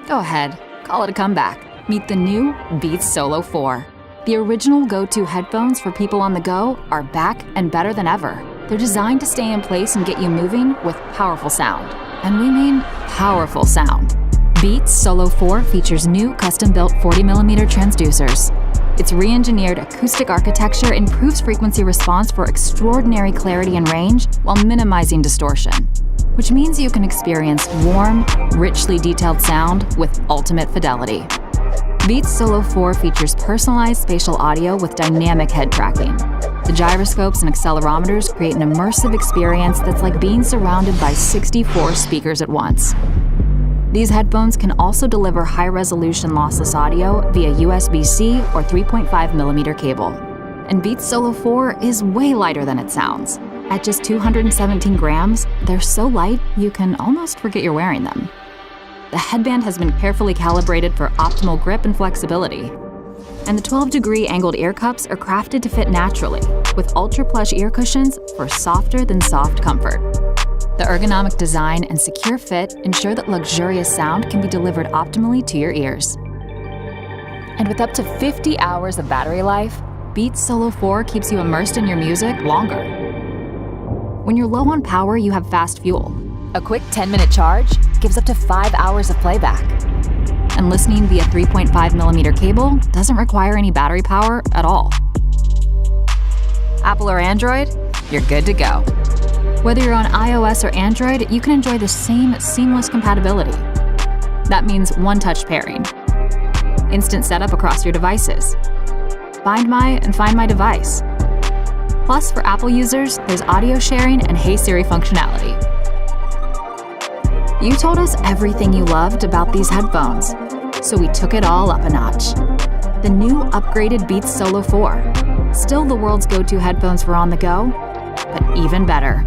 Go ahead, call it a comeback. Meet the new Beats Solo 4. The original go-to headphones for people on the go are back and better than ever. They're designed to stay in place and get you moving with powerful sound. And we mean powerful sound. Beats Solo 4 features new custom-built 40mm transducers. Its re-engineered acoustic architecture improves frequency response for extraordinary clarity and range while minimizing distortion, which means you can experience warm, richly detailed sound with ultimate fidelity. Beats Solo 4 features personalized spatial audio with dynamic head tracking. The gyroscopes and accelerometers create an immersive experience that's like being surrounded by 64 speakers at once. These headphones can also deliver high-resolution lossless audio via USB-C or 3.5mm cable. And Beats Solo 4 is way lighter than it sounds. At just 217 grams, they're so light you can almost forget you're wearing them. The headband has been carefully calibrated for optimal grip and flexibility. And the 12-degree angled ear cups are crafted to fit naturally, with ultra-plush ear cushions for softer-than-soft comfort. The ergonomic design and secure fit ensure that luxurious sound can be delivered optimally to your ears. And with up to 50 hours of battery life, Beats Solo 4 keeps you immersed in your music longer. When you're low on power, you have fast fuel. A quick 10-minute charge gives up to 5 hours of playback. And listening via 3.5mm cable doesn't require any battery power at all. Apple or Android, you're good to go. Whether you're on iOS or Android, you can enjoy the same seamless compatibility. That means one-touch pairing, instant setup across your devices, Find My and Find My Device. Plus, for Apple users, there's audio sharing and Hey Siri functionality. You told us everything you loved about these headphones, so we took it all up a notch. The new upgraded Beats Solo 4. Still the world's go-to headphones for on the go, but even better.